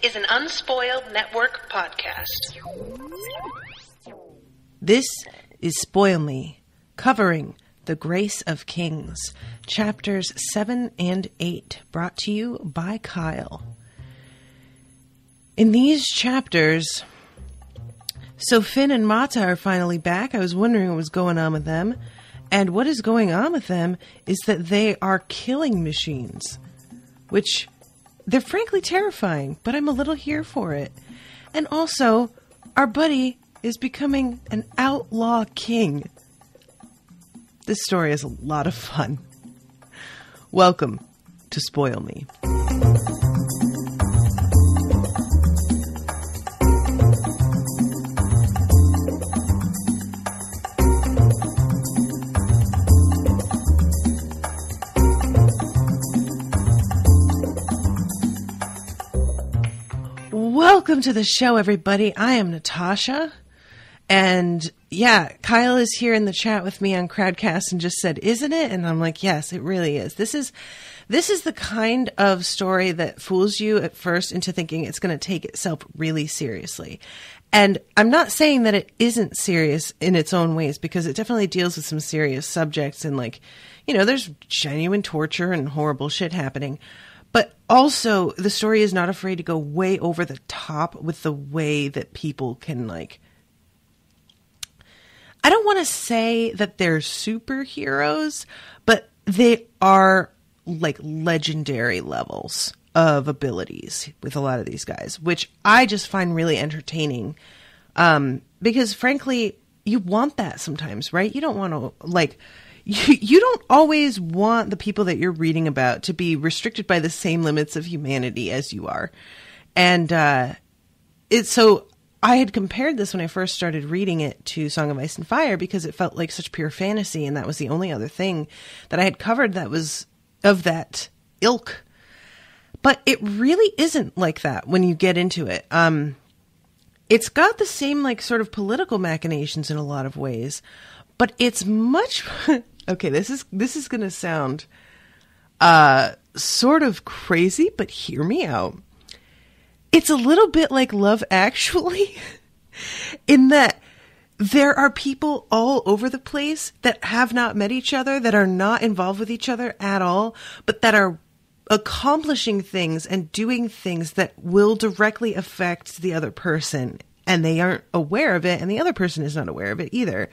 is an Unspoiled Network podcast. This is Spoil Me, covering The Grace of Kings, chapters 7 and 8, brought to you by Kyle. In these chapters, so Phin and Mata are finally back. I was wondering what was going on with them. And what is going on with them is that they are killing machines, which they're frankly terrifying, but I'm a little here for it. And also, our buddy is becoming an outlaw king. This story is a lot of fun. Welcome to Spoil Me. Welcome to the show, everybody. I am Natasha. And yeah, Kyle is here in the chat with me on Crowdcast and just said, isn't it? And I'm like, yes, it really is. This is the kind of story that fools you at first into thinking it's going to take itself really seriously. And I'm not saying that it isn't serious in its own ways, because it definitely deals with some serious subjects and, like, you know, there's genuine torture and horrible shit happening. But also, the story is not afraid to go way over the top with the way that people can, like, I don't want to say that they're superheroes, but they are like legendary levels of abilities with a lot of these guys, which I just find really entertaining. Because frankly, you want that sometimes, right? You don't want to, like, you don't always want the people that you're reading about to be restricted by the same limits of humanity as you are. And it's so I had compared this when I first started reading it to Song of Ice and Fire, because it felt like such pure fantasy, and that was the only other thing that I had covered that was of that ilk. But it really isn't like that when you get into it. It's got the same, like, sort of political machinations in a lot of ways, but it's much okay, this is going to sound sort of crazy, but hear me out. It's a little bit like Love Actually, in that there are people all over the place that have not met each other, that are not involved with each other at all, but that are accomplishing things and doing things that will directly affect the other person, and they aren't aware of it, and the other person is not aware of it either.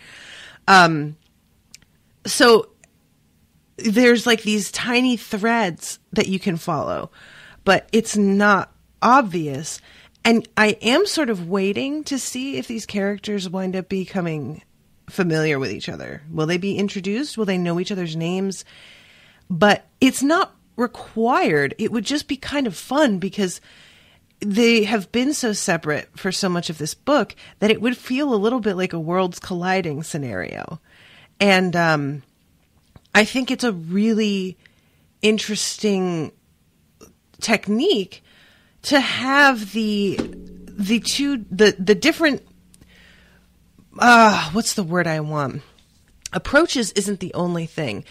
So there's like these tiny threads that you can follow, but it's not obvious. And I am sort of waiting to see if these characters wind up becoming familiar with each other. Will they be introduced? Will they know each other's names? But it's not required. It would just be kind of fun, because they have been so separate for so much of this book that it would feel a little bit like a worlds colliding scenario. And I think it's a really interesting technique to have the different what's the word I want? Approaches isn't the only thing.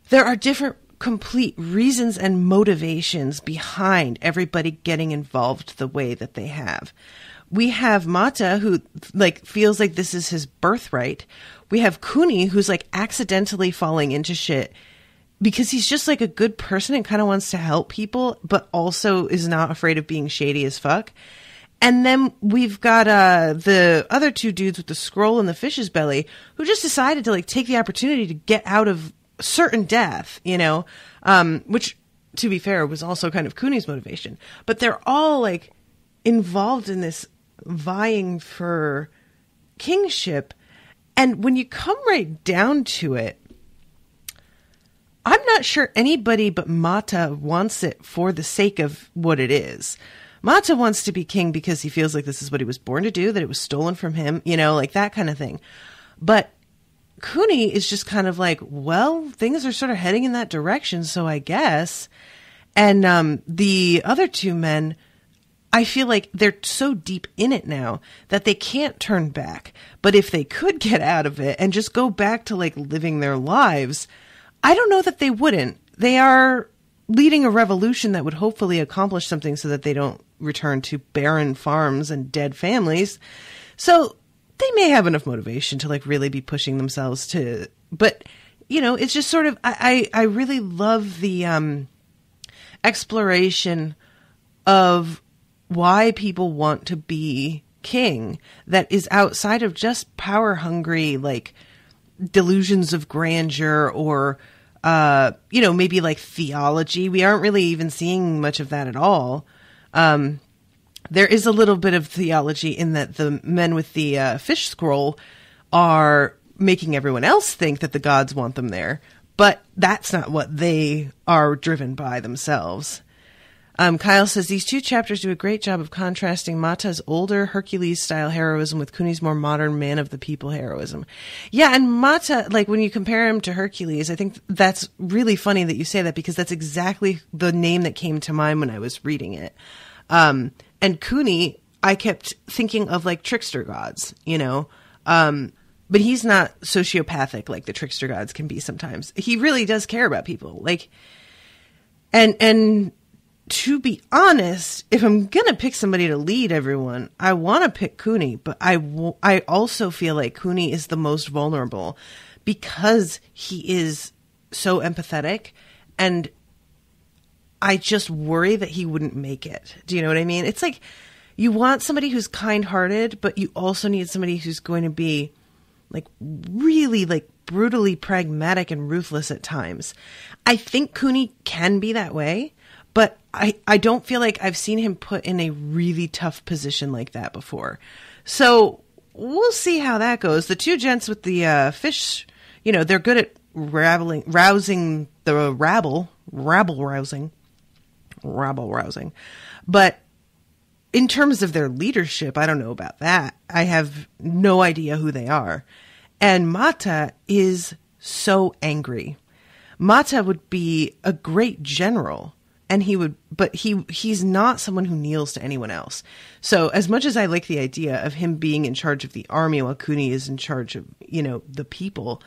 There are different complete reasons and motivations behind everybody getting involved the way that they have. We have Mata, who, like, feels like this is his birthright. We have Kuni, who's, like, accidentally falling into shit because he's just, like, a good person and kind of wants to help people, but also is not afraid of being shady as fuck. And then we've got the other two dudes with the scroll and the fish's belly, who just decided to, like, take the opportunity to get out of certain death, you know, which, to be fair, was also kind of Kuni's motivation. But they're all, like, involved in this vying for kingship. And when you come right down to it, I'm not sure anybody but Mata wants it for the sake of what it is. Mata wants to be king because he feels like this is what he was born to do, that it was stolen from him, you know, like that kind of thing. But Kuni is just kind of like, well, things are sort of heading in that direction, so I guess. And the other two men, I feel like they're so deep in it now that they can't turn back. But if they could get out of it and just go back to, like, living their lives, I don't know that they wouldn't. They are leading a revolution that would hopefully accomplish something so that they don't return to barren farms and dead families. So they may have enough motivation to like really be pushing themselves to, but you know, it's just sort of, I really love the exploration of why people want to be king that is outside of just power hungry, like delusions of grandeur or, you know, maybe like theology. We aren't really even seeing much of that at all. There is a little bit of theology in that the men with the fish scroll are making everyone else think that the gods want them there, but that's not what they are driven by themselves. Kyle says these two chapters do a great job of contrasting Mata's older Hercules-style heroism with Kuni's more modern man-of-the-people heroism. Yeah, and Mata, like when you compare him to Hercules, I think that's really funny that you say that because that's exactly the name that came to mind when I was reading it. And Kuni, I kept thinking of like trickster gods, you know, but he's not sociopathic like the trickster gods can be sometimes. He really does care about people, like, and to be honest, if I'm gonna pick somebody to lead everyone, I want to pick Kuni, but I also feel like Kuni is the most vulnerable because he is so empathetic, and I just worry that he wouldn't make it. Do you know what I mean? It's like you want somebody who's kind-hearted, but you also need somebody who's going to be like really like brutally pragmatic and ruthless at times. I think Kuni can be that way, but I don't feel like I've seen him put in a really tough position like that before. So we'll see how that goes. The two gents with the fish, you know, they're good at rousing the rabble rousing. But in terms of their leadership, I don't know about that. I have no idea who they are. And Mata is so angry. Mata would be a great general, and he's not someone who kneels to anyone else. So as much as I like the idea of him being in charge of the army while Kuni is in charge of, you know, the people,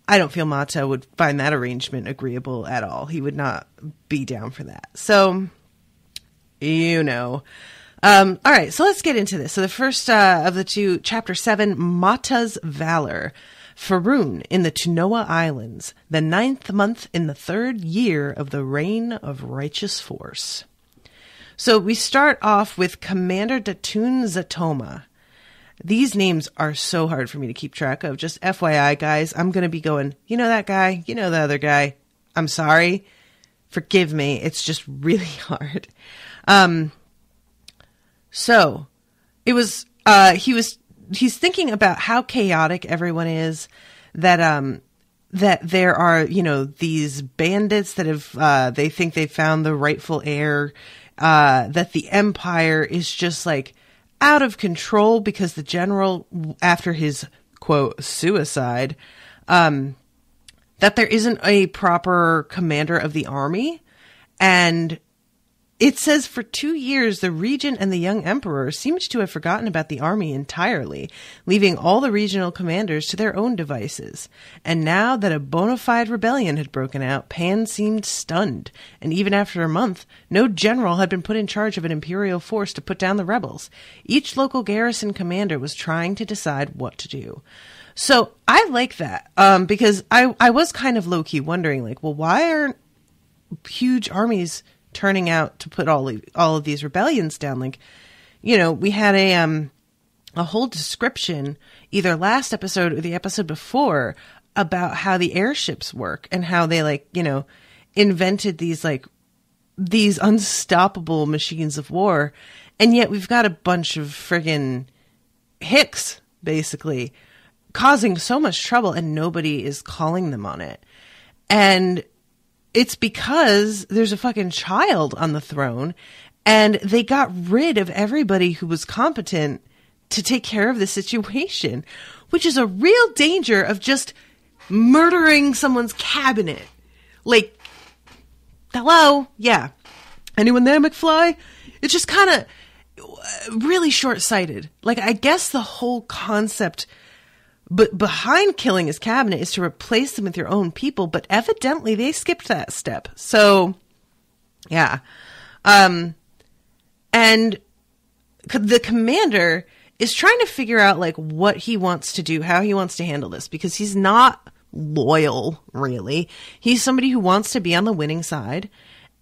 I don't feel Mata would find that arrangement agreeable at all. He would not be down for that. So, you know. All right, so let's get into this. So the first of the two, Chapter 7, Mata's Valor. Faroon in the Tunoa Islands, the 9th month in the 3rd year of the reign of righteous force. So we start off with Commander Datun Zatoma. These names are so hard for me to keep track of. Just FYI, guys, I'm going to be going, you know that guy, you know the other guy. I'm sorry. Forgive me. It's just really hard. So it was, he's thinking about how chaotic everyone is, that there are, you know, these bandits that have, they think they found the rightful heir, that the empire is just like out of control because the general, after his quote suicide, that there isn't a proper commander of the army. And it says for 2 years, the regent and the young emperor seemed to have forgotten about the army entirely, leaving all the regional commanders to their own devices. And now that a bona fide rebellion had broken out, Pan seemed stunned. And even after a month, no general had been put in charge of an imperial force to put down the rebels. Each local garrison commander was trying to decide what to do. So I like that, because I was kind of low-key wondering, like, well, why aren't huge armies turning out to put all of these rebellions down? Like, you know, we had a whole description either last episode or the episode before about how the airships work and how they, like, you know, invented these unstoppable machines of war. And yet we've got a bunch of friggin' hicks basically causing so much trouble and nobody is calling them on it. And it's because there's a fucking child on the throne and they got rid of everybody who was competent to take care of the situation, which is a real danger of just murdering someone's cabinet. Like, hello? Yeah. Anyone there, McFly? It's just kind of really short-sighted. Like, I guess the whole concept behind killing his cabinet is to replace them with your own people, but evidently they skipped that step. So, Yeah. And the commander is trying to figure out like what he wants to do, how he wants to handle this, because he's not loyal, really. He's somebody who wants to be on the winning side.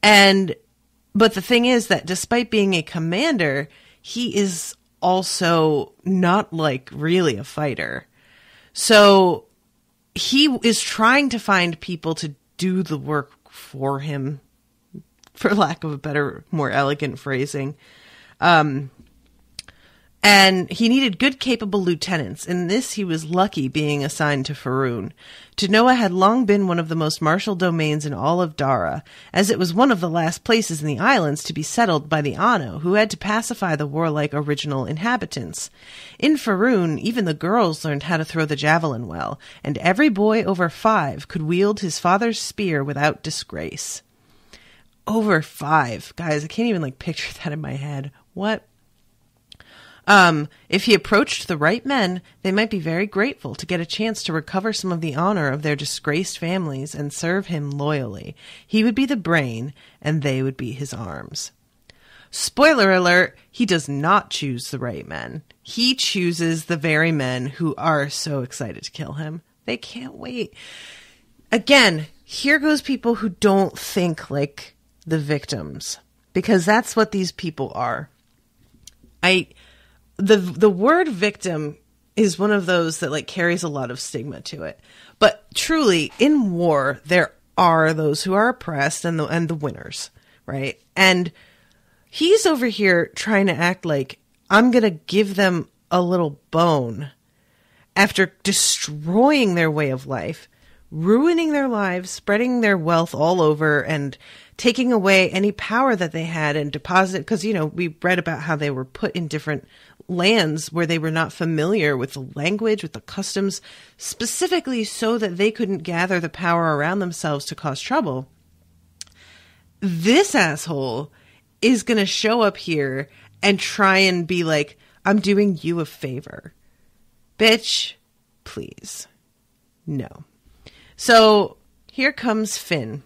But the thing is that despite being a commander, he is also not like really a fighter. So he is trying to find people to do the work for him, for lack of a better, more elegant phrasing. And he needed good, capable lieutenants. In this, he was lucky being assigned to Faroon. Genoa had long been one of the most martial domains in all of Dara, as it was one of the last places in the islands to be settled by the Ano, who had to pacify the warlike original inhabitants. In Faroon, even the girls learned how to throw the javelin well, and every boy over 5 could wield his father's spear without disgrace. Over 5. Guys, I can't even picture that in my head. What? If he approached the right men, they might be very grateful to get a chance to recover some of the honor of their disgraced families and serve him loyally. He would be the brain, and they would be his arms. Spoiler alert, he does not choose the right men. He chooses the very men who are so excited to kill him. They can't wait. Again, here goes people who don't think like the victims, because that's what these people are. The word victim is one of those that carries a lot of stigma to it. But truly, in war, there are those who are oppressed and the winners, right? And he's over here trying to act like I'm going to give them a little bone after destroying their way of life, ruining their lives, spreading their wealth all over, and taking away any power that they had and deposit. Because, we read about how they were put in different lands where they were not familiar with the language, with the customs, specifically so that they couldn't gather the power around themselves to cause trouble. This asshole is going to show up here and try and be like, I'm doing you a favor. Bitch, please. No. So here comes Phin.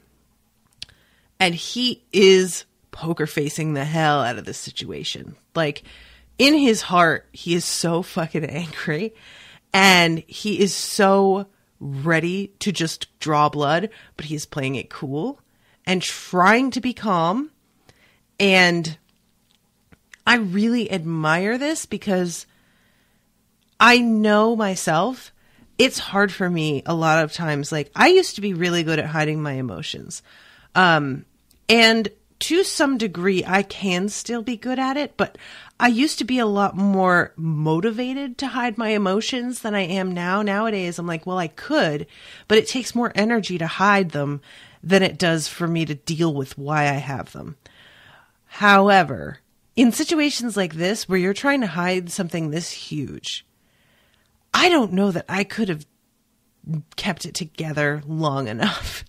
And he is poker facing the hell out of this situation. In his heart, he is so fucking angry. And he is so ready to just draw blood. But he is playing it cool and trying to be calm. And I really admire this because I know myself. It's hard for me a lot of times. I used to be really good at hiding my emotions. And to some degree, I can still be good at it, but I used to be a lot more motivated to hide my emotions than I am now. Nowadays, I'm like, well, I could, but it takes more energy to hide them than it does for me to deal with why I have them. However, in situations like this, where you're trying to hide something this huge, I don't know that I could have kept it together long enough,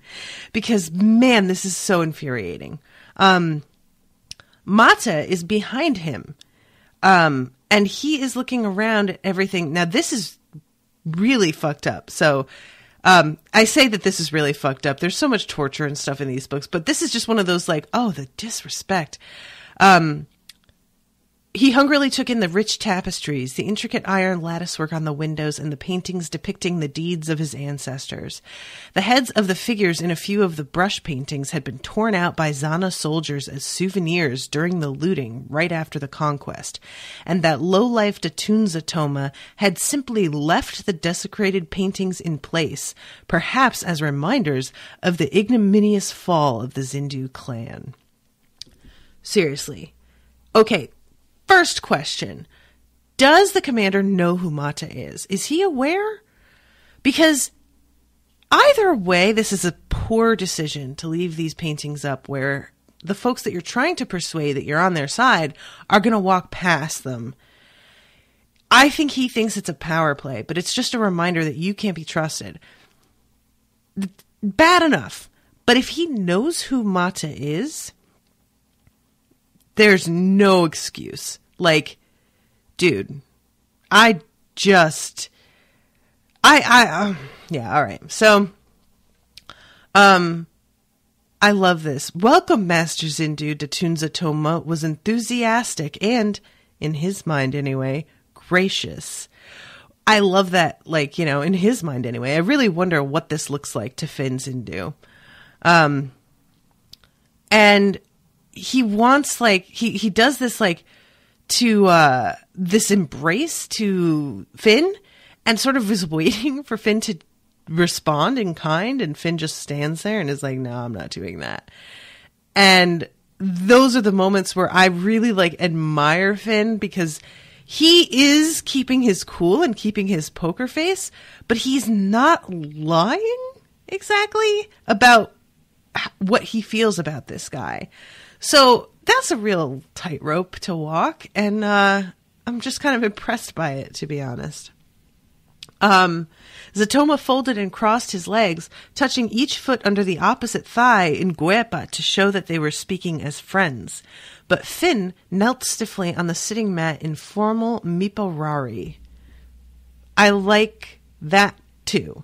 because man, this is so infuriating. Mata is behind him, and he is looking around at everything. Now this is really fucked up. So I say that this is really fucked up. There's so much torture and stuff in these books, but this is just one of those the disrespect. He hungrily took in the rich tapestries, the intricate iron latticework on the windows, and the paintings depicting the deeds of his ancestors. The heads of the figures in a few of the brush paintings had been torn out by Zana soldiers as souvenirs during the looting right after the conquest, and that low-life Datunza Toma had simply left the desecrated paintings in place, perhaps as reminders of the ignominious fall of the Zindu clan. Seriously. Okay. First question, does the commander know who Mata is? Is he aware? Because either way, this is a poor decision to leave these paintings up where the folks that you're trying to persuade that you're on their side are going to walk past them. I think he thinks it's a power play, but it's just a reminder that you can't be trusted. Bad enough. But if he knows who Mata is, there's no excuse. Dude, yeah, all right. So, I love this. Welcome, Master Zindu. Datun Zatoma was enthusiastic and, in his mind anyway, gracious. I love that, like, you know, in his mind anyway. I really wonder what this looks like to Phin Zindu. And he wants, like, he does this, like, to this embrace to Phin, and sort of is waiting for Phin to respond in kind, and Phin just stands there and is like, no, I'm not doing that. And those are the moments where I really, like, admire Phin, because he is keeping his cool and keeping his poker face, but he's not lying exactly about what he feels about this guy. So that's a real tightrope to walk, and I'm just kind of impressed by it, to be honest. Zatoma folded and crossed his legs, touching each foot under the opposite thigh in guepa to show that they were speaking as friends. But Phin knelt stiffly on the sitting mat in formal miporari. I like that too.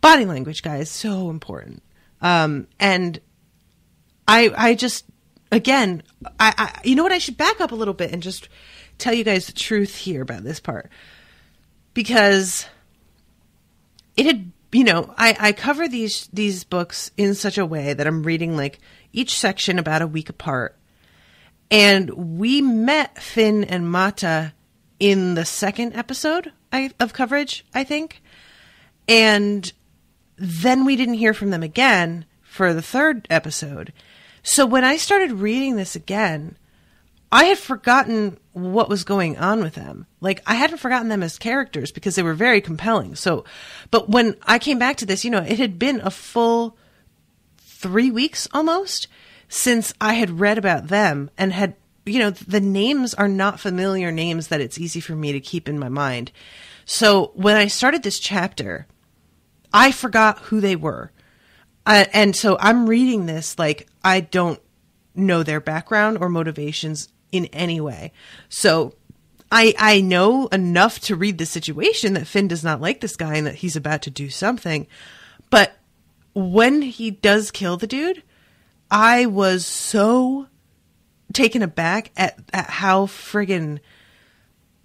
Body language, guys, so important. And I just, again, I you know what, I should back up a little bit and just tell you guys the truth here about this part. Because it had, you know, I cover these books in such a way that I'm reading, like, each section about a week apart. And we met Phin and Mata in the second episode of coverage, I think. And then we didn't hear from them again for the third episode. So when I started reading this again, I had forgotten what was going on with them. Like, I hadn't forgotten them as characters because they were very compelling. So, but when I came back to this, you know, it had been a full 3 weeks almost since I had read about them, and had, you know, the names are not familiar names that it's easy for me to keep in my mind. So when I started this chapter, I forgot who they were. And so I'm reading this like I don't know their background or motivations in any way. So I know enough to read the situation that Phin does not like this guy and that he's about to do something. But when he does kill the dude, I was so taken aback at how friggin'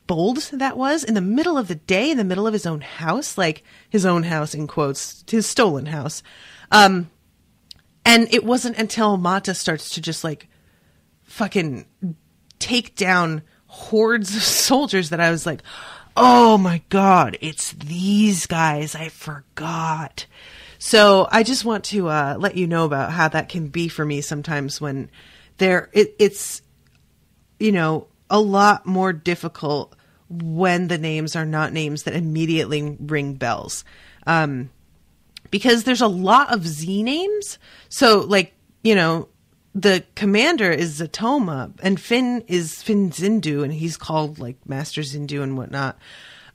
bold that was, in the middle of the day, in the middle of his own house, like his own house in quotes, his stolen house. And it wasn't until Mata starts to just like fucking take down hordes of soldiers that I was like, oh my God, it's these guys. I forgot. So I just want to let you know about how that can be for me sometimes when it's, you know, a lot more difficult when the names are not names that immediately ring bells. Because there's a lot of Z names. So, like, you know, the commander is Zatoma, and Phin is Phin Zindu, and he's called, like, Master Zindu and whatnot.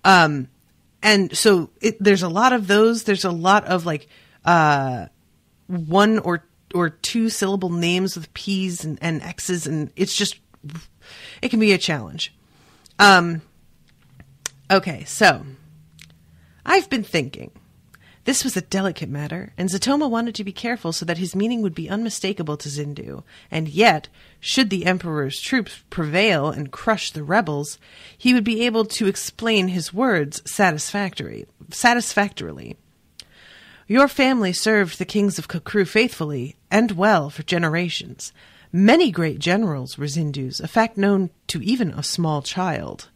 And so there's a lot of those. There's a lot of, like, one or two syllable names with P's and X's, and it's just, it can be a challenge. Okay, so I've been thinking. This was a delicate matter, and Zatoma wanted to be careful so that his meaning would be unmistakable to Zindu. And yet, should the Emperor's troops prevail and crush the rebels, he would be able to explain his words satisfactorily. Your family served the kings of Kakru faithfully and well for generations. Many great generals were Zindus, a fact known to even a small child.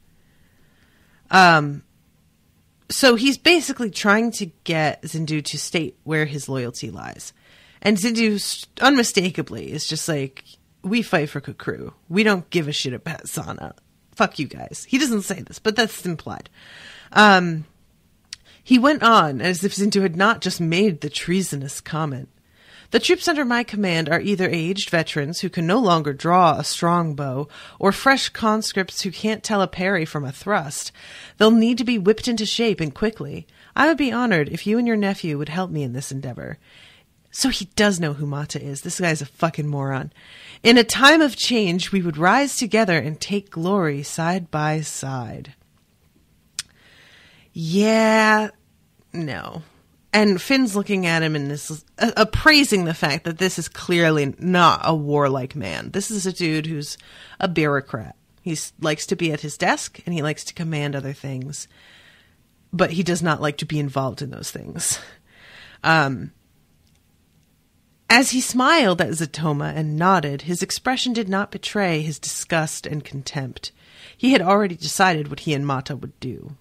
So he's basically trying to get Zindu to state where his loyalty lies. And Zindu, unmistakably, is just like, we fight for Kakru. We don't give a shit about Sana. Fuck you guys. He doesn't say this, but that's implied. He went on as if Zindu had not just made the treasonous comment. The troops under my command are either aged veterans who can no longer draw a strong bow, or fresh conscripts who can't tell a parry from a thrust. They'll need to be whipped into shape, and quickly. I would be honored if you and your nephew would help me in this endeavor. So he does know who Mata is. This guy's a fucking moron. In a time of change, we would rise together and take glory side by side. Yeah, no. And Finn's looking at him and is appraising the fact that this is clearly not a warlike man. This is a dude who's a bureaucrat. He likes to be at his desk and he likes to command other things, but he does not like to be involved in those things. As he smiled at Zatoma and nodded, his expression did not betray his disgust and contempt. He had already decided what he and Mata would do.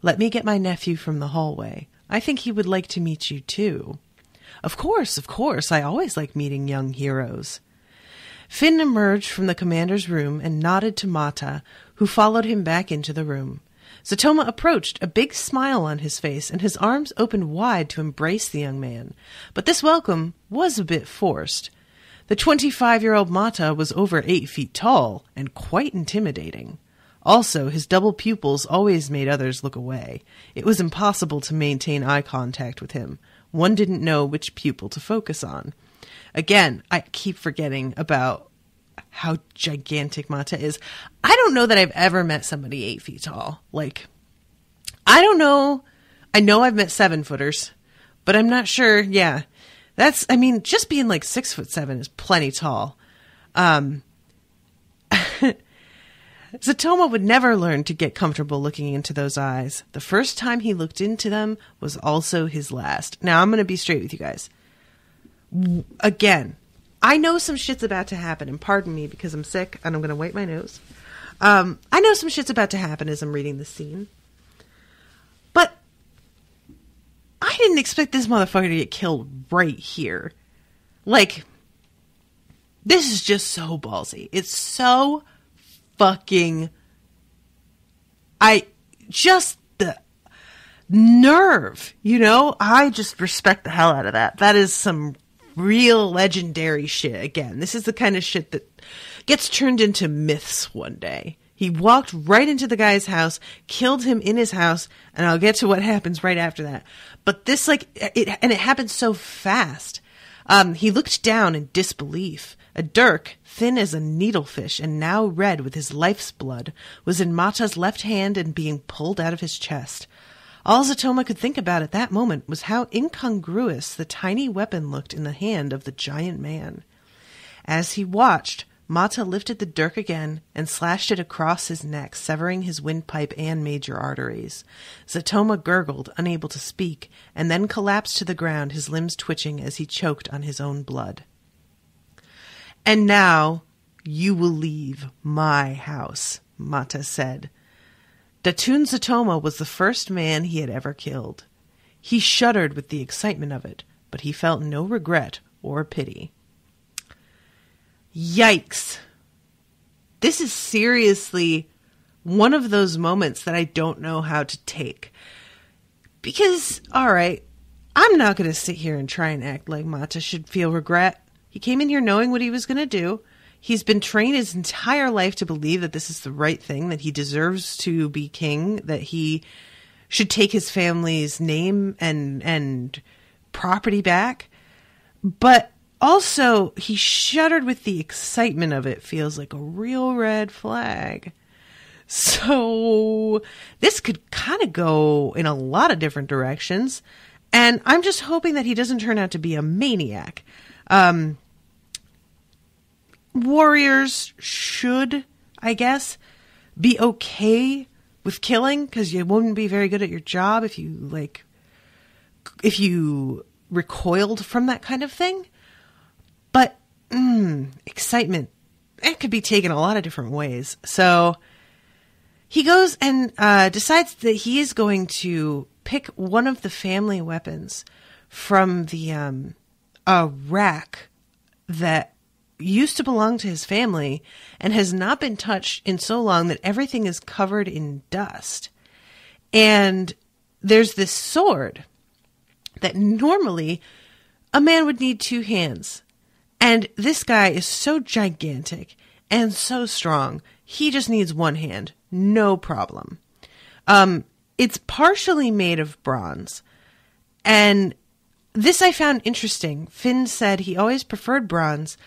Let me get my nephew from the hallway. I think he would like to meet you too. Of course. I always like meeting young heroes. Phin emerged from the commander's room and nodded to Mata, who followed him back into the room. Zatoma approached, a big smile on his face, and his arms opened wide to embrace the young man. But this welcome was a bit forced. The 25-year-old Mata was over 8 feet tall and quite intimidating. Also, his double pupils always made others look away. It was impossible to maintain eye contact with him. One didn't know which pupil to focus on. Again, I keep forgetting about how gigantic Mata is. I don't know that I've ever met somebody 8 feet tall. I don't know. I know I've met 7-footers, but I'm not sure. Yeah, just being 6'7" is plenty tall. Zatoma would never learn to get comfortable looking into those eyes. The first time he looked into them was also his last. Now, I'm going to be straight with you guys. Again, I know some shit's about to happen, and pardon me because I'm sick, and I'm going to wipe my nose. I know some shit's about to happen as I'm reading this scene. But I didn't expect this motherfucker to get killed right here. This is just so ballsy. It's so fucking... the nerve, I just respect the hell out of that. That is some real legendary shit. Again, this is the kind of shit that gets turned into myths one day. He walked right into the guy's house, killed him in his house, and I'll get to what happens right after that. But this, it happened so fast. He looked down in disbelief. A dirk, thin as a needlefish and now red with his life's blood, was in Mata's left hand and being pulled out of his chest. All Zatoma could think about at that moment was how incongruous the tiny weapon looked in the hand of the giant man. As he watched, Mata lifted the dirk again and slashed it across his neck, severing his windpipe and major arteries. Zatoma gurgled, unable to speak, and then collapsed to the ground, his limbs twitching as he choked on his own blood. And now you will leave my house, Mata said. Datun Zatoma was the first man he had ever killed. He shuddered with the excitement of it, but he felt no regret or pity. Yikes. This is seriously one of those moments that I don't know how to take. Because, alright, I'm not going to sit here and try and act like Mata should feel regret. He came in here knowing what he was going to do. He's been trained his entire life to believe that this is the right thing, that he deserves to be king, that he should take his family's name and property back. But also, he shuddered with the excitement of it. Feels like a real red flag. So this could kind of go in a lot of different directions. And I'm just hoping that he doesn't turn out to be a maniac. Warriors should, I guess, be okay with killing, because you wouldn't be very good at your job if you recoiled from that kind of thing. But excitement, it could be taken a lot of different ways. So he goes and decides that he is going to pick one of the family weapons from the a rack that used to belong to his family and has not been touched in so long that everything is covered in dust. And there's this sword that normally a man would need 2 hands. And this guy is so gigantic and so strong, he just needs 1 hand. No problem. It's partially made of bronze. And this I found interesting. Phin said he always preferred bronze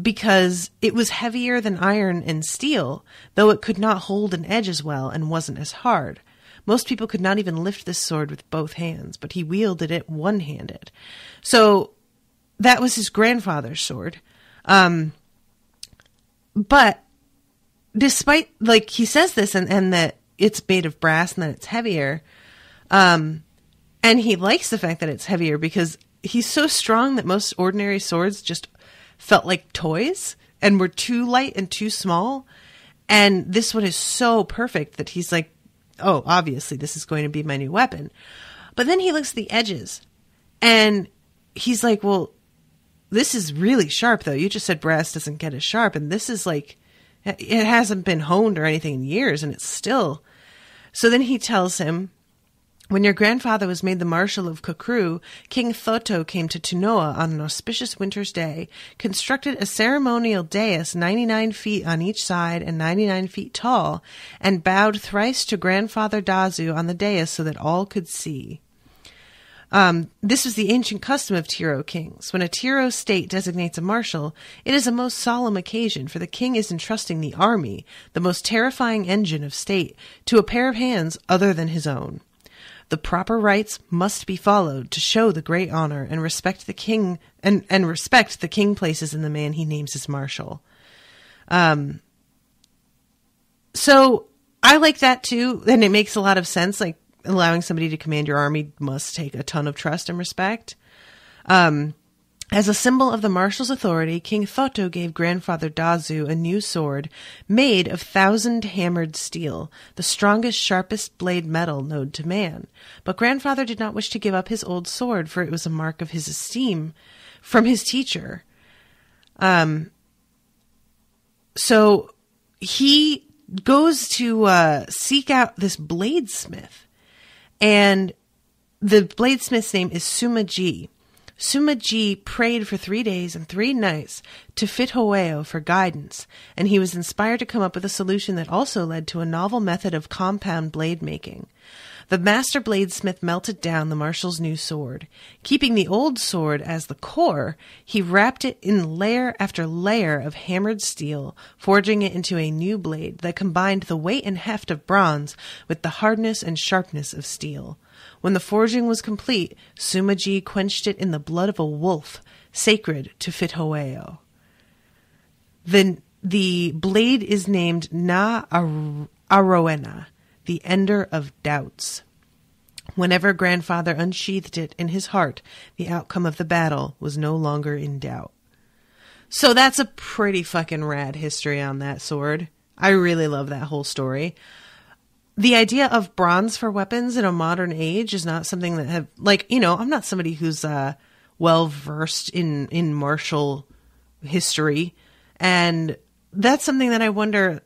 because it was heavier than iron and steel, though it could not hold an edge as well and wasn't as hard. Most people could not even lift this sword with both hands, but he wielded it one-handed. So that was his grandfather's sword. But despite, like, he says this and that it's made of brass and that it's heavier, and he likes the fact that it's heavier because he's so strong that most ordinary swords just felt like toys and were too light and too small. And this one is so perfect that he's like, oh, obviously this is going to be my new weapon. But then he looks at the edges and he's like, well, this is really sharp though. You just said brass doesn't get as sharp. And this is like, it hasn't been honed or anything in years and it's still. So then he tells him, when your grandfather was made the Marshal of Kokru, King Thoto came to Tunoa on an auspicious winter's day, constructed a ceremonial dais 99 feet on each side and 99 feet tall, and bowed thrice to Grandfather Dazu on the dais so that all could see. This was the ancient custom of Tiro kings. When a Tiro state designates a marshal, it is a most solemn occasion, for the king is entrusting the army, the most terrifying engine of state, to a pair of hands other than his own. The proper rites must be followed to show the great honor and respect the king and respect the king places in the man he names as marshal. So I like that too, and it makes a lot of sense. Like, allowing somebody to command your army must take a ton of trust and respect. As a symbol of the marshal's authority, King Thoto gave Grandfather Dazu a new sword made of 1,000 hammered steel, the strongest, sharpest blade metal known to man. But Grandfather did not wish to give up his old sword, for it was a mark of his esteem from his teacher. So he goes to seek out this bladesmith, and the bladesmith's name is Sumaji. Sumaji prayed for 3 days and 3 nights to Fithoeo for guidance, and he was inspired to come up with a solution that also led to a novel method of compound blade making. The master bladesmith melted down the marshal's new sword. Keeping the old sword as the core, he wrapped it in layer after layer of hammered steel, forging it into a new blade that combined the weight and heft of bronze with the hardness and sharpness of steel. When the forging was complete, Sumaji quenched it in the blood of a wolf, sacred to Fithoeo. The blade is named Na Arowena, the ender of doubts. Whenever Grandfather unsheathed it in his heart, the outcome of the battle was no longer in doubt. So that's a pretty fucking rad history on that sword. I really love that whole story. The idea of bronze for weapons in a modern age is not something that have, like, you know, I'm not somebody who's well versed in martial history, and that's something that I wonder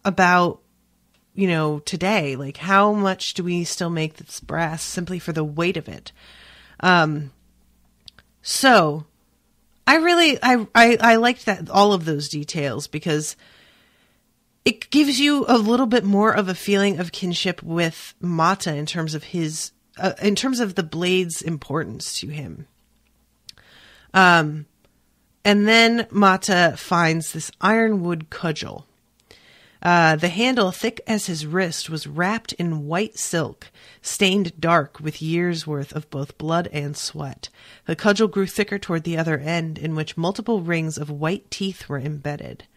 about, you know, today. Like, how much do we still make this brass simply for the weight of it? So I really liked that, all of those details, because it gives you a little bit more of a feeling of kinship with Mata in terms of his, in terms of the blade's importance to him. And then Mata finds this ironwood cudgel. The handle, thick as his wrist, was wrapped in white silk, stained dark with years' worth of both blood and sweat. The cudgel grew thicker toward the other end, in which multiple rings of white teeth were embedded.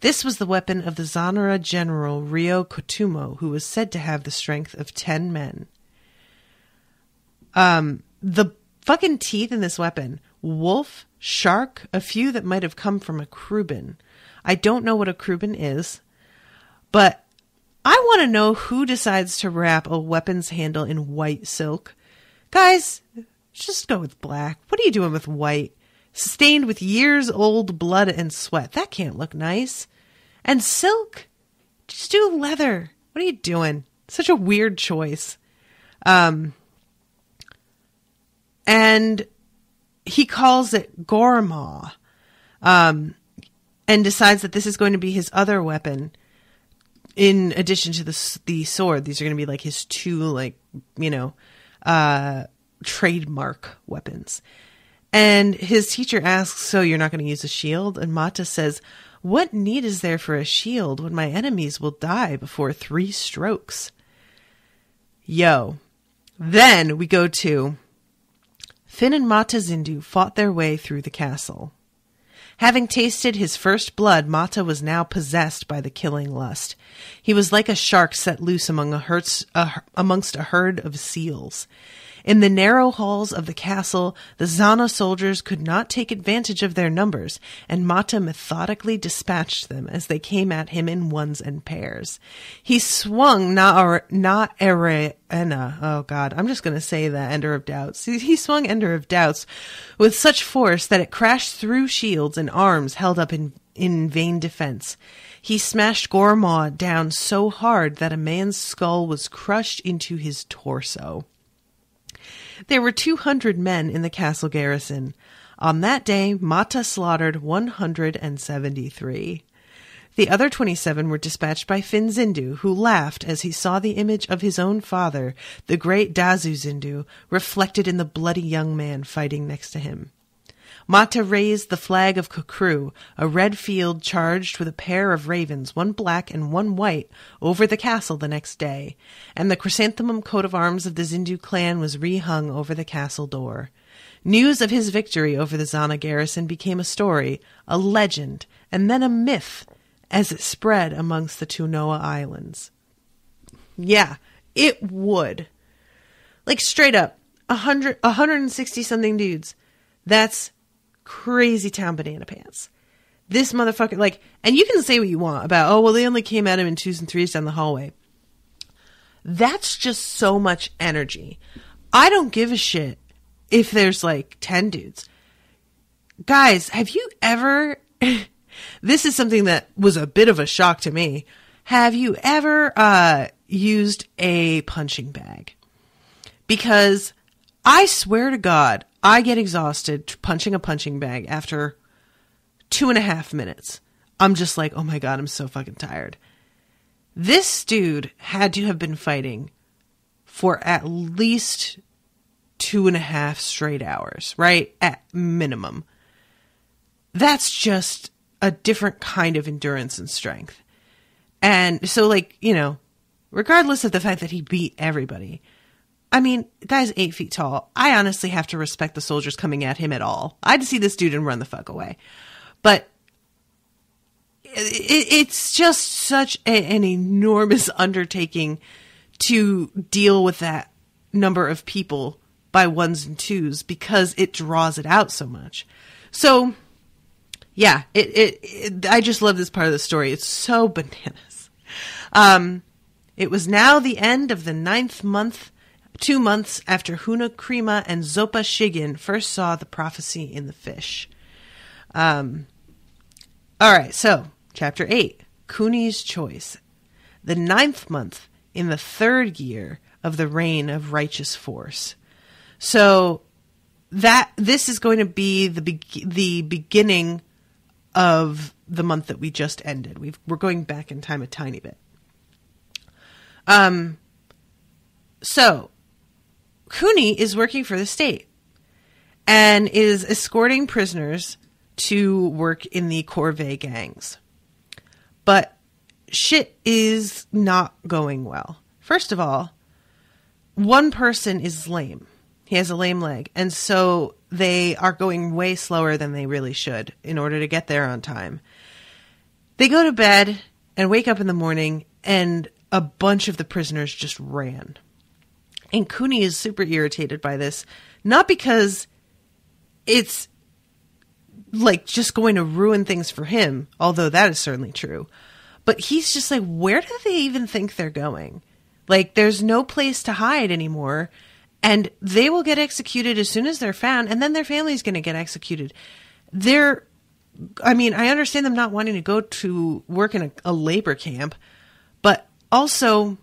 This was the weapon of the Zanara general Ryo Kotumo, who was said to have the strength of 10 men. The fucking teeth in this weapon: wolf, shark, a few that might have come from a Krubin. I don't know what a Krubin is, but I want to know who decides to wrap a weapon's handle in white silk. Guys, just go with black. What are you doing with white? Stained with years-old blood and sweat. That can't look nice. And silk? Just do leather. What are you doing? Such a weird choice. And he calls it Gorma, and decides that this is going to be his other weapon. In addition to the sword, these are going to be like his two, like, you know, trademark weapons. And his teacher asks, so you're not going to use a shield? And Mata says, what need is there for a shield when my enemies will die before 3 strokes? Then we go to Phin and Mata Zindu fought their way through the castle. Having tasted his first blood, Mata was now possessed by the killing lust. He was like a shark set loose amongst a herd of seals. In the narrow halls of the castle, the Zana soldiers could not take advantage of their numbers, and Mata methodically dispatched them as they came at him in ones and pairs. He swung Ender of Doubts. He swung Ender of Doubts with such force that it crashed through shields and arms held up in vain defense. He smashed Gormaw down so hard that a man's skull was crushed into his torso. There were 200 men in the castle garrison. On that day, Mata slaughtered 173. The other 27 were dispatched by Phin Zindu, who laughed as he saw the image of his own father, the great Dazu Zindu, reflected in the bloody young man fighting next to him. Mata raised the flag of Kukru, a red field charged with a pair of ravens, one black and one white, over the castle the next day, and the chrysanthemum coat of arms of the Zindu clan was rehung over the castle door. News of his victory over the Zana garrison became a story, a legend, and then a myth, as it spread amongst the Tunoa Islands. Yeah, it would. Like, straight up, 160-something dudes. That's crazy town banana pants. This motherfucker, like, and you can say what you want about, oh, well, they only came at him in 2s and 3s down the hallway. That's just so much energy. I don't give a shit if there's like 10 dudes. Guys, have you ever, this is something that was a bit of a shock to me. Have you ever used a punching bag? Because I swear to God, I get exhausted punching a punching bag after 2.5 minutes. I'm just like, oh my God, I'm so fucking tired. This dude had to have been fighting for at least 2.5 straight hours, right? At minimum. That's just a different kind of endurance and strength. And so, like, you know, regardless of the fact that he beat everybody, I mean, guy's 8 feet tall. I honestly have to respect the soldiers coming at him at all. I'd see this dude and run the fuck away. But it's just such an enormous undertaking to deal with that number of people by 1s and 2s because it draws it out so much. So, yeah, I just love this part of the story. It's so bananas. It was now the end of the 9th month, 2 months after Huno Krima and Zopa Shigin first saw the prophecy in the fish. All right, so Chapter 8, Kuni's Choice. The 9th month in the 3rd year of the reign of righteous force. So this is going to be the beginning of the month that we just ended. We're going back in time a tiny bit. So Kuni is working for the state and is escorting prisoners to work in the corvée gangs. But shit is not going well. First of all, one person is lame. He has a lame leg. And so they are going way slower than they really should in order to get there on time. They go to bed and wake up in the morning and a bunch of the prisoners just ran. And Kuni is super irritated by this. Not because it's like just going to ruin things for him, although that is certainly true. But he's just like, where do they even think they're going? Like, there's no place to hide anymore, and they will get executed as soon as they're found, and then their family's going to get executed. I understand them not wanting to go to work in a labor camp, but also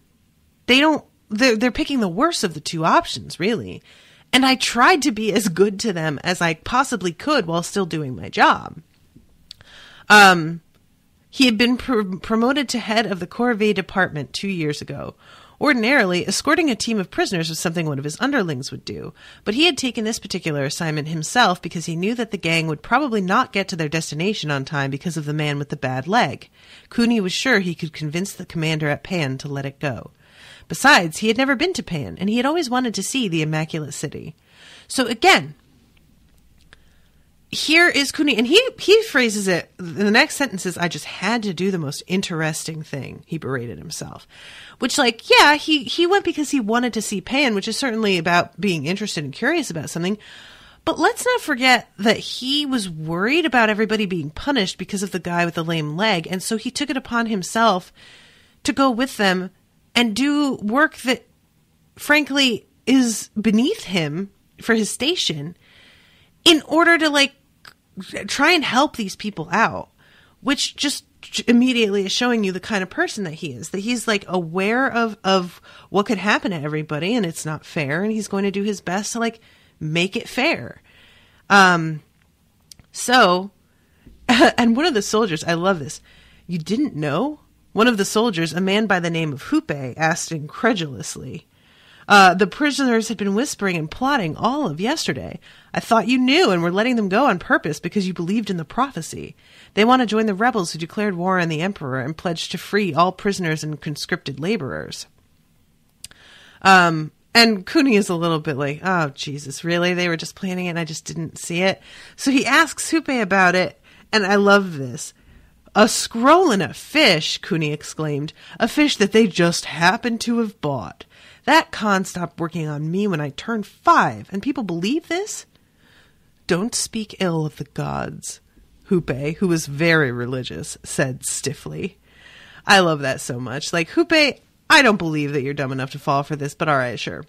they're picking the worst of the two options, really. And I tried to be as good to them as I possibly could while still doing my job. He had been promoted to head of the corvée department 2 years ago. Ordinarily, escorting a team of prisoners was something one of his underlings would do, but he had taken this particular assignment himself because he knew that the gang would probably not get to their destination on time because of the man with the bad leg. Kuni was sure he could convince the commander at Pan to let it go. Besides, he had never been to Pan, and he had always wanted to see the Immaculate City. So again, here is Kuni, and he phrases it, the next sentence is, I just had to do the most interesting thing, he berated himself. Which, like, yeah, he went because he wanted to see Pan, which is certainly about being interested and curious about something. But let's not forget that he was worried about everybody being punished because of the guy with the lame leg, and so he took it upon himself to go with them and do work that, frankly, is beneath him for his station in order to, like, try and help these people out, which just immediately is showing you the kind of person that he is, that he's, like, aware of what could happen to everybody, and it's not fair, and he's going to do his best to, like, make it fair. So, and one of the soldiers, I love this, you didn't know? One of the soldiers, a man by the name of Hupe, asked incredulously. The prisoners had been whispering and plotting all of yesterday. I thought you knew and were letting them go on purpose because you believed in the prophecy. They want to join the rebels who declared war on the emperor and pledged to free all prisoners and conscripted laborers. And Kuni is a little bit like, oh, Jesus, really? They were just planning it and I just didn't see it? So he asks Hupe about it, and I love this. A scroll and a fish, Kuni exclaimed. A fish that they just happened to have bought. That con stopped working on me when I turned 5, and people believe this? Don't speak ill of the gods, Hupe, who was very religious, said stiffly. I love that so much. Like, Hupe, I don't believe that you're dumb enough to fall for this, but all right, sure.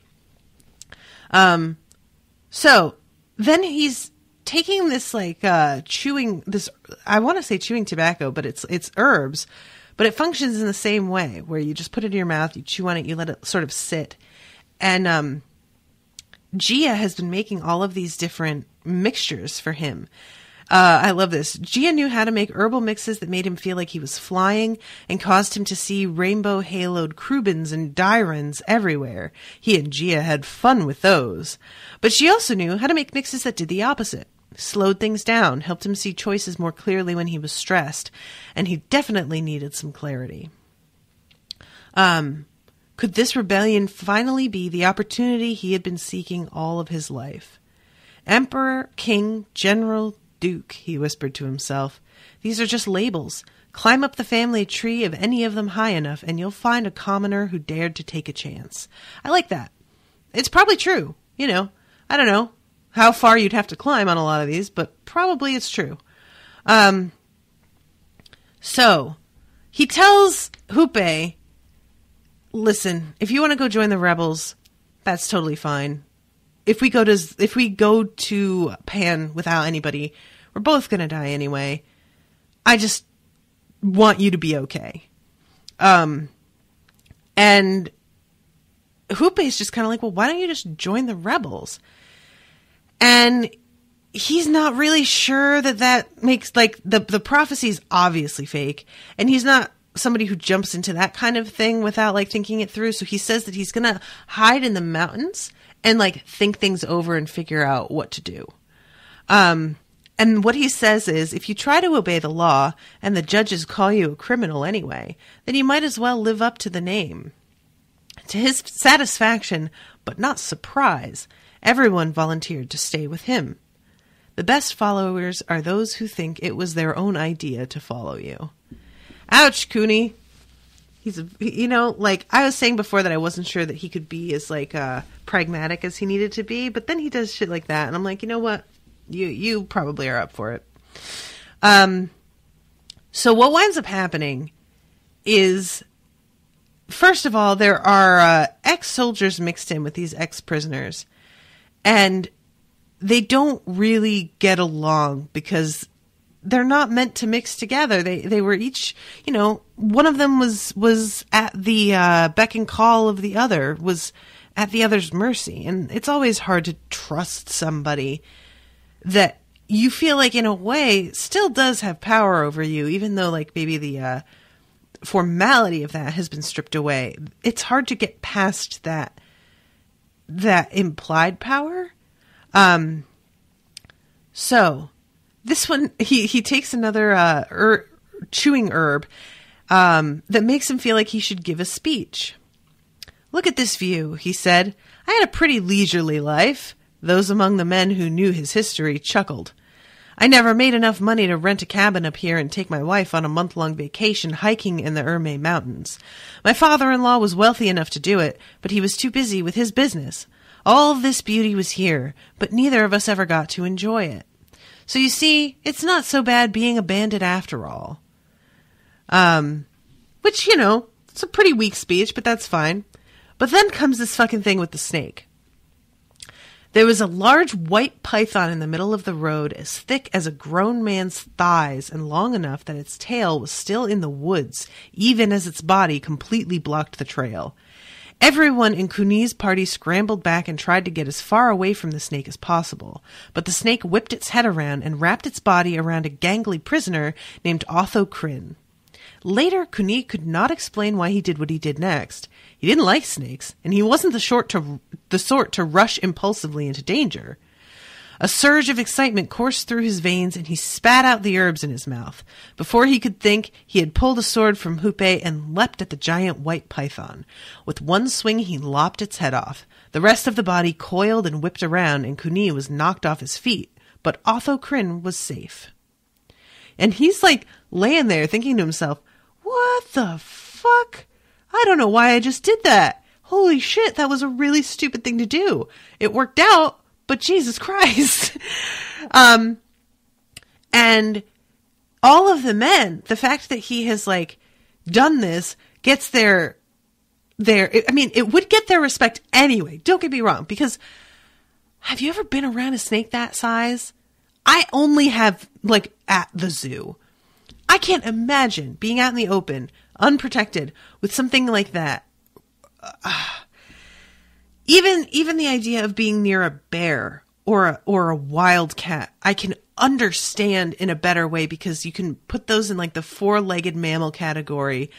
So then he's taking this, like, chewing this, I want to say chewing tobacco, but it's herbs, but it functions in the same way, where you just put it in your mouth, you chew on it, you let it sort of sit. And Gia has been making all of these different mixtures for him. I love this. Gia knew how to make herbal mixes that made him feel like he was flying and caused him to see rainbow-haloed Krubins and Dyrans everywhere. He and Gia had fun with those. But she also knew how to make mixes that did the opposite. Slowed things down, helped him see choices more clearly when he was stressed, and he definitely needed some clarity. Could this rebellion finally be the opportunity he had been seeking all of his life? Emperor, king, general, duke, he whispered to himself. These are just labels. Climb up the family tree of any of them high enough, and you'll find a commoner who dared to take a chance. I like that. It's probably true. You know, I don't know how far you'd have to climb on a lot of these, but probably it's true. So he tells Hupe, listen, if you want to go join the rebels, that's totally fine. If we go to Pan without anybody, we're both going to die anyway. I just want you to be okay. And Hupe is just kind of like, well, why don't you just join the rebels? And he's not really sure that makes, like, the prophecy's obviously fake, and he's not somebody who jumps into that kind of thing without, like, thinking it through. So he says that he's gonna hide in the mountains and, like, think things over and figure out what to do. And what he says is, if you try to obey the law and the judges call you a criminal anyway, then you might as well live up to the name. To his satisfaction, but not surprise, everyone volunteered to stay with him. The best followers are those who think it was their own idea to follow you. Ouch, Kuni. He's, you know, like I was saying before that I wasn't sure that he could be as, like, pragmatic as he needed to be, but then he does shit like that, and I'm like, you know what? You probably are up for it. So what winds up happening is, first of all, there are ex-soldiers mixed in with these ex-prisoners, and they don't really get along because they're not meant to mix together. They were each, you know, one of them was at the beck and call of the other, was at the other's mercy. And it's always hard to trust somebody that you feel like, in a way, still does have power over you, even though, like, maybe the formality of that has been stripped away. It's hard to get past that implied power. So this one, he takes another chewing herb that makes him feel like he should give a speech. "Look at this view," he said. "I had a pretty leisurely life." Those among the men who knew his history chuckled. "I never made enough money to rent a cabin up here and take my wife on a month-long vacation hiking in the Erme Mountains. My father-in-law was wealthy enough to do it, but he was too busy with his business. All of this beauty was here, but neither of us ever got to enjoy it. So you see, it's not so bad being a bandit after all." Which, you know, it's a pretty weak speech, but that's fine. But then comes this fucking thing with the snake. There was a large white python in the middle of the road, as thick as a grown man's thighs and long enough that its tail was still in the woods, even as its body completely blocked the trail. Everyone in Kuni's party scrambled back and tried to get as far away from the snake as possible, but the snake whipped its head around and wrapped its body around a gangly prisoner named Otho Kryn. Later, Kuni could not explain why he did what he did next. He didn't like snakes, and he wasn't the sort to rush impulsively into danger. A surge of excitement coursed through his veins, and he spat out the herbs in his mouth. Before he could think, he had pulled a sword from Hupe and leapt at the giant white python. With one swing, he lopped its head off. The rest of the body coiled and whipped around, and Kuni was knocked off his feet, but Otho Kryn was safe. And he's like laying there thinking to himself, what the fuck? I don't know why I just did that. Holy shit, that was a really stupid thing to do. It worked out, but Jesus Christ. And all of the men, the fact that he has like done this gets their, I mean, it would get their respect anyway. Don't get me wrong, because have you ever been around a snake that size? I only have like at the zoo. I can't imagine being out in the open, unprotected, with something like that. Even the idea of being near a bear or a wild cat, I can understand in a better way, because you can put those in like the four-legged mammal category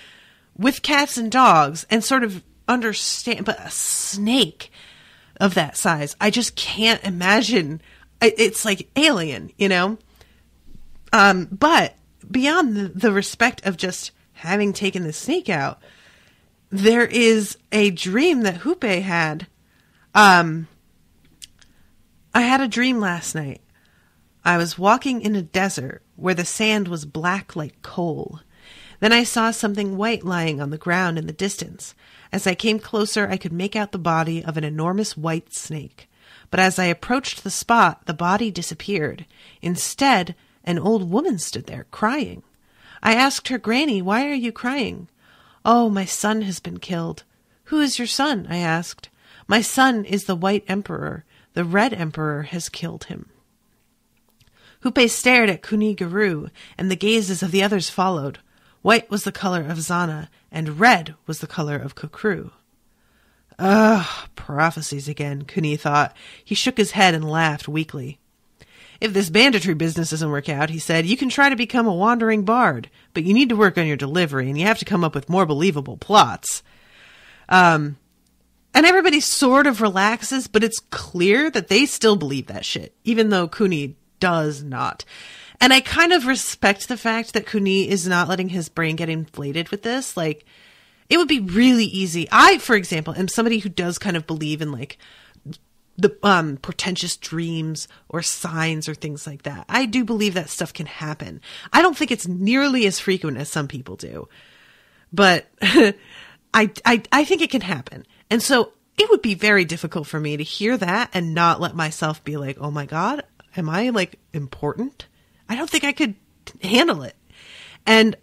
with cats and dogs and sort of understand. But a snake of that size, I just can't imagine. It's like alien, you know? But beyond the respect of just having taken the snake out, there is a dream that Hupe had. I had a dream last night. I was walking in a desert where the sand was black like coal. Then I saw something white lying on the ground in the distance. As I came closer, I could make out the body of an enormous white snake. But as I approached the spot, the body disappeared. Instead, an old woman stood there, crying. I asked her, "Granny, why are you crying?" "Oh, my son has been killed." "Who is your son?" I asked. "My son is the White Emperor. The Red Emperor has killed him." Hupe stared at Kuni Guru, and the gazes of the others followed. White was the color of Zana, and red was the color of Kukru. Ugh, prophecies again, Kuni thought. He shook his head and laughed weakly. "If this banditry business doesn't work out," he said, "you can try to become a wandering bard, but you need to work on your delivery, and you have to come up with more believable plots." And everybody sort of relaxes, but it's clear that they still believe that shit, even though Kuni does not. And I kind of respect the fact that Kuni is not letting his brain get inflated with this. Like, it would be really easy. I, for example, am somebody who does kind of believe in, like, the portentous dreams or signs or things like that. I do believe that stuff can happen. I don't think it's nearly as frequent as some people do, but I think it can happen. And so it would be very difficult for me to hear that and not let myself be like, oh my God, am I like important? I don't think I could handle it. And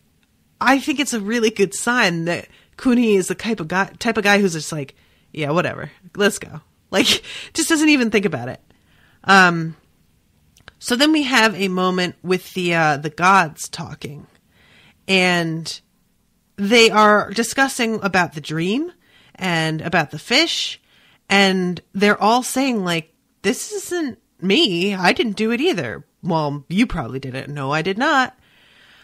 I think it's a really good sign that Kuni is the type of guy who's just like, yeah, whatever, let's go. Like, just doesn't even think about it. So then we have a moment with the gods talking, and they are discussing about the dream and about the fish, and they're all saying like, this isn't me. I didn't do it either. Well, you probably did it. No, I did not.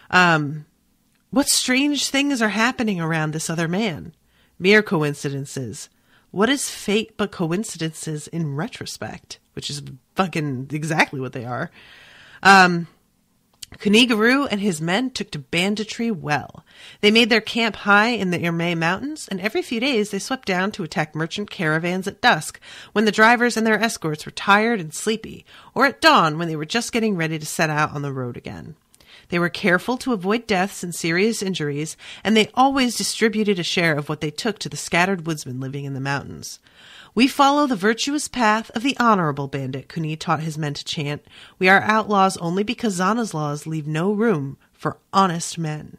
What strange things are happening around this other man? Mere coincidences. What is fate but coincidences in retrospect? Which is fucking exactly what they are. Kunigaru and his men took to banditry well. They made their camp high in the Irmay Mountains, and every few days they swept down to attack merchant caravans at dusk, when the drivers and their escorts were tired and sleepy, or at dawn when they were just getting ready to set out on the road again. They were careful to avoid deaths and serious injuries, and they always distributed a share of what they took to the scattered woodsmen living in the mountains. We follow the virtuous path of the honorable bandit, Kuni taught his men to chant. We are outlaws only because Zana's laws leave no room for honest men.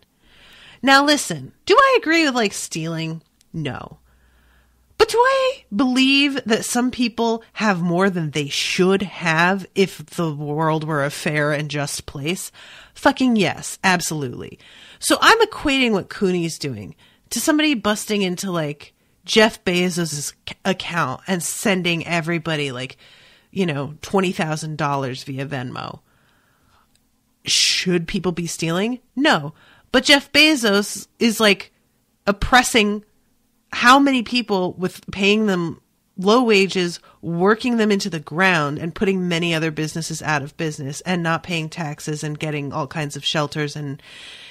Now listen, do I agree with, stealing? No. But do I believe that some people have more than they should have if the world were a fair and just place? Fucking yes, absolutely. So I'm equating what Kuni's doing to somebody busting into, Jeff Bezos' account and sending everybody $20,000 via Venmo. Should people be stealing? No. But Jeff Bezos is oppressing how many people with paying them low wages, working them into the ground and putting many other businesses out of business and not paying taxes and getting all kinds of shelters and,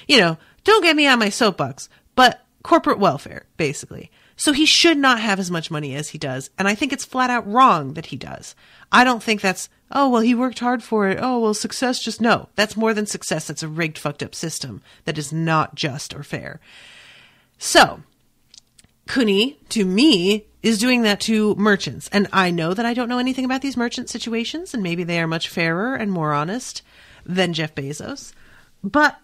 don't get me on my soapbox, but corporate welfare, basically. So he should not have as much money as he does. And I think it's flat out wrong that he does. I don't think that's, he worked hard for it. Success just, no. That's more than success. That's a rigged, fucked up system that is not just or fair. So, Kuni, to me, is doing that to merchants. And I know that I don't know anything about these merchant situations, and maybe they are much fairer and more honest than Jeff Bezos. But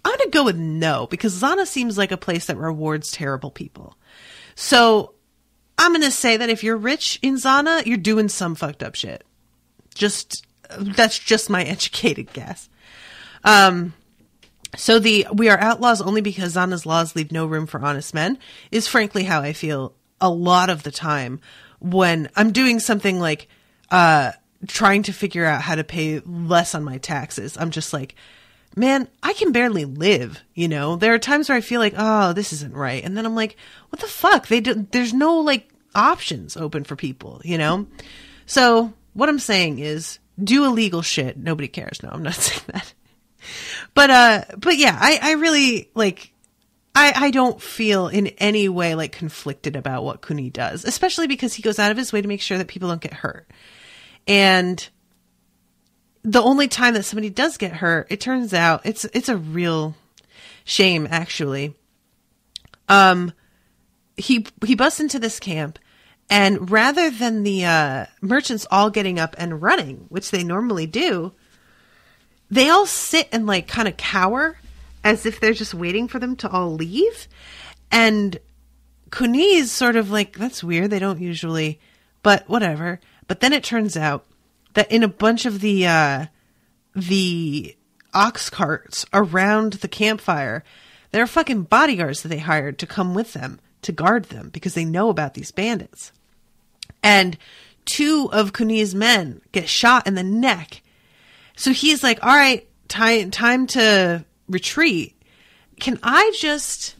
I'm going to go with no, because Zana seems like a place that rewards terrible people. So I'm going to say that if you're rich in Zana, you're doing some fucked up shit. That's just my educated guess. So we are outlaws only because Zana's laws leave no room for honest men is frankly how I feel a lot of the time when I'm doing something trying to figure out how to pay less on my taxes. I'm just man, I can barely live, There are times where I feel this isn't right. And then I'm what the fuck? There's no, options open for people, So what I'm saying is do illegal shit. Nobody cares. No, I'm not saying that. But yeah, I really, I don't feel in any way, conflicted about what Kuni does, especially because he goes out of his way to make sure that people don't get hurt. And the only time that somebody does get hurt, it turns out it's a real shame, actually. He busts into this camp, and rather than the merchants all getting up and running, which they normally do, they all sit and kind of cower as if they're just waiting for them to all leave. And Kuni is sort of that's weird. They don't usually, but whatever. But then it turns out that in a bunch of the ox carts around the campfire, there are fucking bodyguards that they hired to come with them to guard them because they know about these bandits. And 2 of Kuni's men get shot in the neck. So he's all right, time to retreat. Can I just...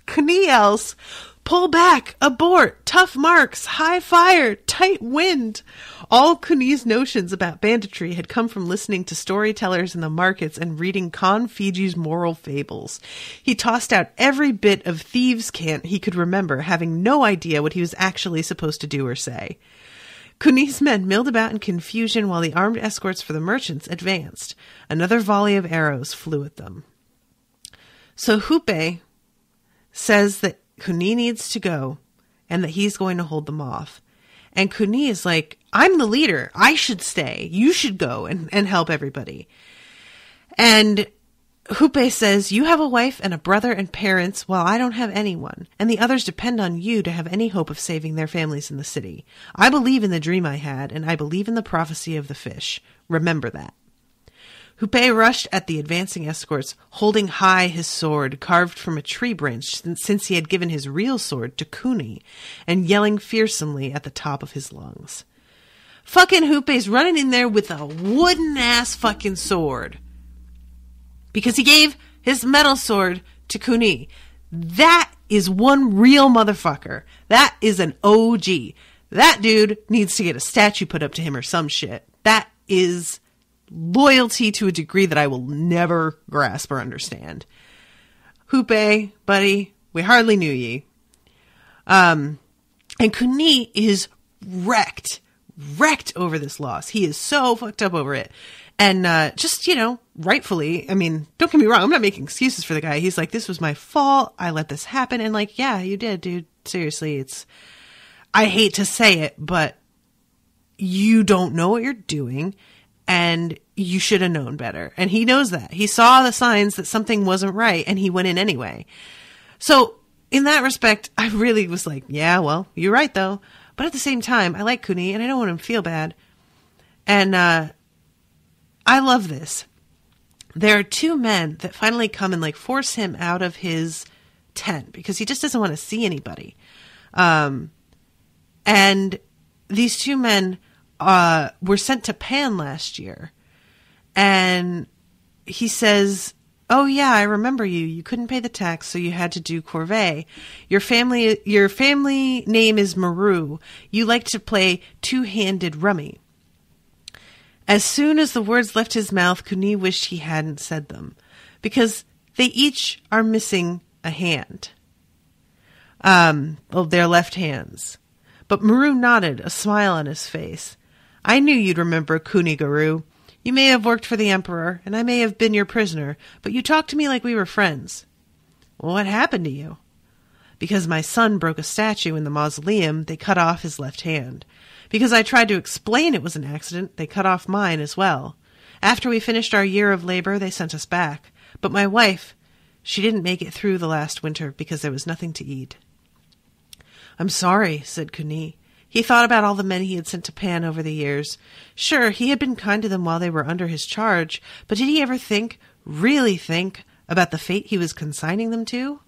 Kuni yells, pull back, abort, tough marks, high fire, tight wind. All Kuni's notions about banditry had come from listening to storytellers in the markets and reading Khan Fiji's moral fables. He tossed out every bit of thieves' cant he could remember, having no idea what he was actually supposed to do or say. Kuni's men milled about in confusion while the armed escorts for the merchants advanced. Another volley of arrows flew at them. So Hupe says that Kuni needs to go and that he's going to hold them off. And Kuni is I'm the leader. I should stay. You should go and help everybody. And Hupe says, you have a wife and a brother and parents while I don't have anyone, and the others depend on you to have any hope of saving their families in the city. I believe in the dream I had, and I believe in the prophecy of the fish. Remember that. Hupe rushed at the advancing escorts, holding high his sword carved from a tree branch since he had given his real sword to Kuni, and yelling fearsomely at the top of his lungs. Fucking Hupe's running in there with a wooden-ass fucking sword. Because he gave his metal sword to Kuni. That is one real motherfucker. That is an OG. That dude needs to get a statue put up to him or some shit. That is loyalty to a degree that I will never grasp or understand. Hoope, buddy, we hardly knew ye. And Kuni is wrecked over this loss. He is so fucked up over it. And just, rightfully, I mean, don't get me wrong, I'm not making excuses for the guy. He's like, this was my fault. I let this happen. And like, yeah, you did, dude. Seriously, I hate to say it, but you don't know what you're doing and you should have known better. And he knows that. He saw the signs that something wasn't right and he went in anyway. So in that respect, I really was like, yeah, well, you're right though. But at the same time, I like Kuni and I don't want him to feel bad. And I love this. There are two men that finally come and like force him out of his tent because he just doesn't want to see anybody. And these two men were sent to Pan last year. And he says, oh yeah, I remember you. You couldn't pay the tax, so you had to do corvée. Your family name is Maru. You like to play two-handed rummy. As soon as the words left his mouth, Kuni wished he hadn't said them, because they each are missing a hand. Their left hands. But Maru nodded, a smile on his face. I knew you'd remember Kuni Guru. You may have worked for the Emperor, and I may have been your prisoner, but you talked to me like we were friends. Well, what happened to you? Because my son broke a statue in the mausoleum, they cut off his left hand. Because I tried to explain it was an accident, they cut off mine as well. After we finished our year of labor, they sent us back. But my wife, she didn't make it through the last winter because there was nothing to eat. I'm sorry, said Kuni. He thought about all the men he had sent to Pan over the years. Sure, he had been kind to them while they were under his charge, but did he ever really think, about the fate he was consigning them to?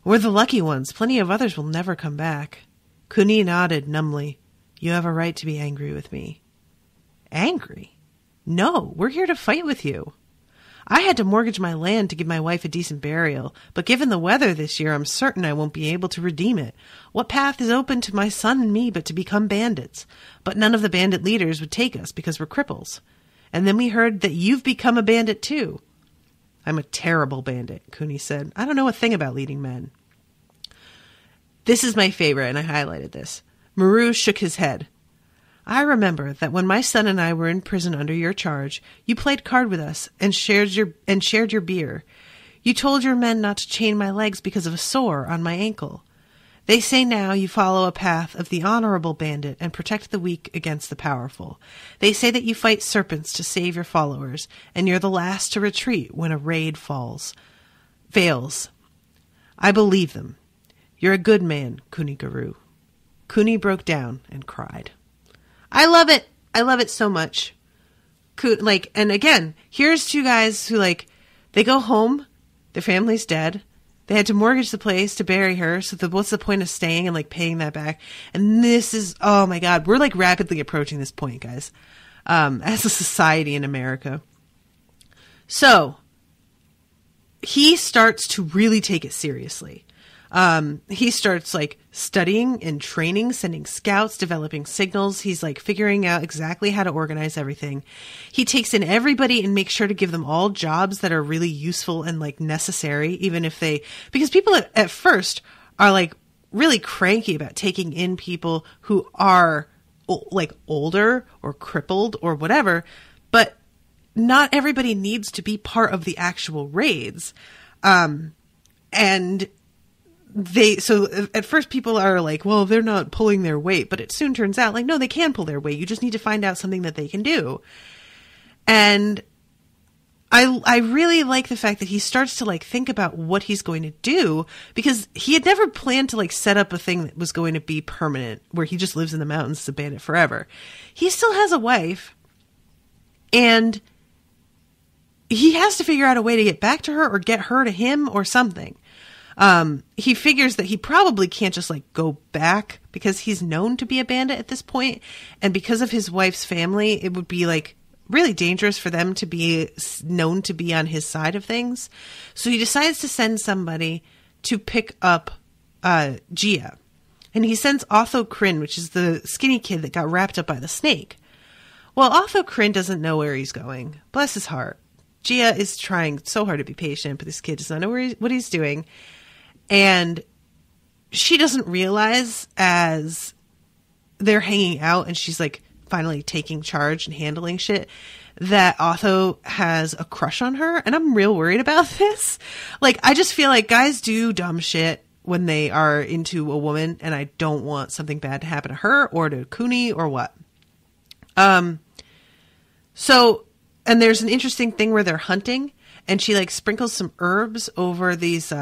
We're the lucky ones. Plenty of others will never come back. Kuni nodded numbly. You have a right to be angry with me. Angry? No, we're here to fight with you. I had to mortgage my land to give my wife a decent burial, but given the weather this year, I'm certain I won't be able to redeem it. What path is open to my son and me but to become bandits? But none of the bandit leaders would take us because we're cripples. And then we heard that you've become a bandit too. I'm a terrible bandit, Kuni said. I don't know a thing about leading men. This is my favorite, and I highlighted this. Maru shook his head. I remember that when my son and I were in prison under your charge, you played card with us and shared your beer. You told your men not to chain my legs because of a sore on my ankle. They say now you follow a path of the honorable bandit and protect the weak against the powerful. They say that you fight serpents to save your followers, and you're the last to retreat when a raid fails. I believe them. You're a good man, Kuni Guru. Kuni broke down and cried. I love it. I love it so much. And again, here's two guys who, they go home, their family's dead, they had to mortgage the place to bury her, so what's the point of staying and, paying that back? And this is, oh my God, we're, rapidly approaching this point, guys, as a society in America. So, he starts to really take it seriously. He starts studying and training, sending scouts, developing signals. He's figuring out exactly how to organize everything. He takes in everybody and makes sure to give them all jobs that are really useful and necessary, even if because people at first are really cranky about taking in people who are older or crippled or whatever, but not everybody needs to be part of the actual raids. So at first people are well, they're not pulling their weight, but it soon turns out no, they can pull their weight. You just need to find out something that they can do. And I really like the fact that he starts to think about what he's going to do, because he had never planned to set up a thing that was going to be permanent, where he just lives in the mountains as a bandit forever. He still has a wife, and he has to figure out a way to get back to her or get her to him or something. He figures that he probably can't just go back, because he's known to be a bandit at this point, and because of his wife's family, it would be really dangerous for them to be known to be on his side of things. So he decides to send somebody to pick up Gia, and he sends Otho Kryn, which is the skinny kid that got wrapped up by the snake. Well, Otho Kryn doesn't know where he's going. Bless his heart. Gia is trying so hard to be patient, but this kid does not know what he's doing. And she doesn't realize as they're hanging out and she's like finally taking charge and handling shit that Otho has a crush on her. And I'm real worried about this. Like, I just feel like guys do dumb shit when they are into a woman, and I don't want something bad to happen to her or to Kuni or what. So, and there's an interesting thing where they're hunting, and she like sprinkles some herbs over these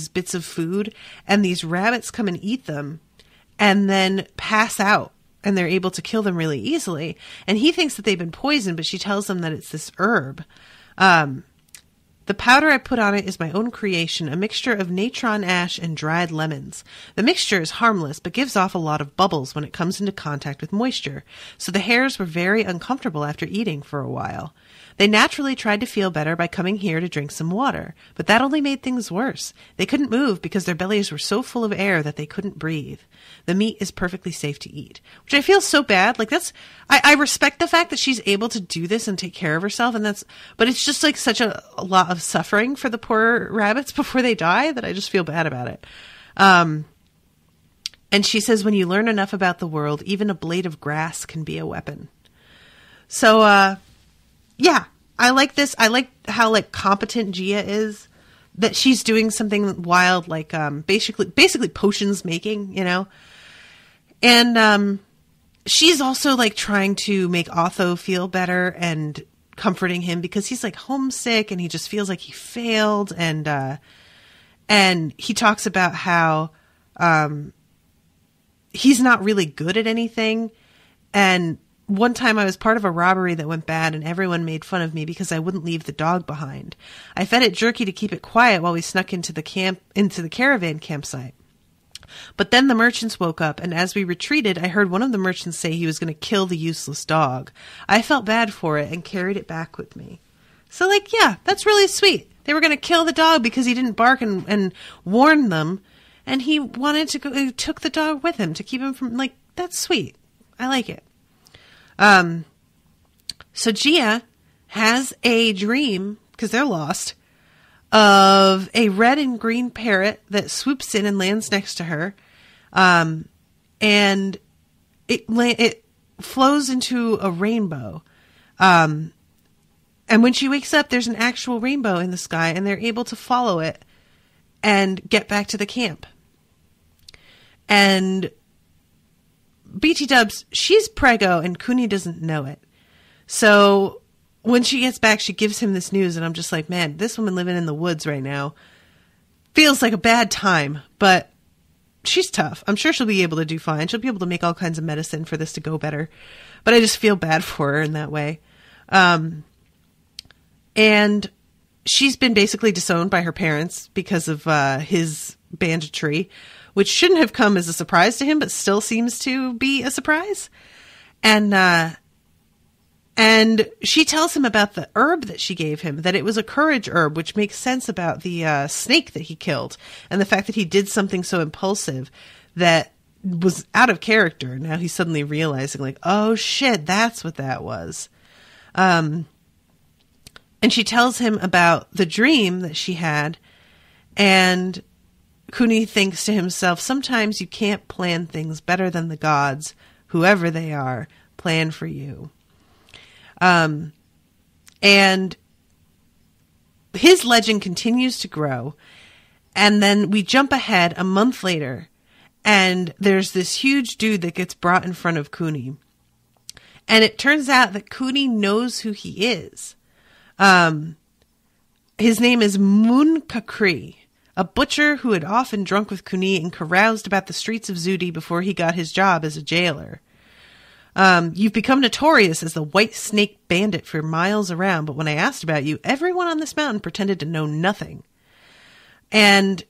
bits of food, and these rabbits come and eat them and then pass out, and they're able to kill them really easily. And he thinks that they've been poisoned, but she tells him that it's this herb. The powder I put on it is my own creation, a mixture of natron ash and dried lemons. The mixture is harmless, but gives off a lot of bubbles when it comes into contact with moisture, so the hares were very uncomfortable after eating for a while. They naturally tried to feel better by coming here to drink some water, but that only made things worse. They couldn't move because their bellies were so full of air that they couldn't breathe. The meat is perfectly safe to eat, which I feel so bad. Like I respect the fact that she's able to do this and take care of herself, but it's just like such a lot of suffering for the poor rabbits before they die that I just feel bad about it. And she says, when you learn enough about the world, even a blade of grass can be a weapon. So, yeah, I like this. I like how like competent Gia is, that she's doing something wild, like, basically potions making, you know? And, she's also like trying to make Otho feel better and comforting him because he's like homesick and he just feels like he failed. And he talks about how, he's not really good at anything. And one time I was part of a robbery that went bad and everyone made fun of me because I wouldn't leave the dog behind. I fed it jerky to keep it quiet while we snuck into the caravan campsite. But then the merchants woke up, and as we retreated, I heard one of the merchants say he was going to kill the useless dog. I felt bad for it and carried it back with me. So, like, yeah, that's really sweet. They were going to kill the dog because he didn't bark and warn them, and he wanted to go. He took the dog with him to keep him from, like, that's sweet. I like it. So Gia has a dream, because they're lost, of a red and green parrot that swoops in and lands next to her. And it flows into a rainbow. And when she wakes up, there's an actual rainbow in the sky, and they're able to follow it and get back to the camp. And BT Dubs, she's preggo, and Kuni doesn't know it. So when she gets back, she gives him this news, and I'm just like, man, this woman living in the woods right now feels like a bad time, but she's tough. I'm sure she'll be able to do fine. She'll be able to make all kinds of medicine for this to go better, but I just feel bad for her in that way. And she's been basically disowned by her parents because of his banditry, which shouldn't have come as a surprise to him, but still seems to be a surprise. And she tells him about the herb that she gave him, that it was a courage herb, which makes sense about the snake that he killed, and the fact that he did something so impulsive that was out of character. Now he's suddenly realizing, like, oh shit, that's what that was. And she tells him about the dream that she had, and Kuni thinks to himself, sometimes you can't plan things better than the gods, whoever they are, plan for you. And his legend continues to grow. And then we jump ahead a month later, and there's this huge dude that gets brought in front of Kuni. And it turns out that Kuni knows who he is. His name is Munkakri, a butcher who had often drunk with Kuni and caroused about the streets of Zudi before he got his job as a jailer. You've become notorious as the white snake bandit for miles around, but when I asked about you, everyone on this mountain pretended to know nothing. And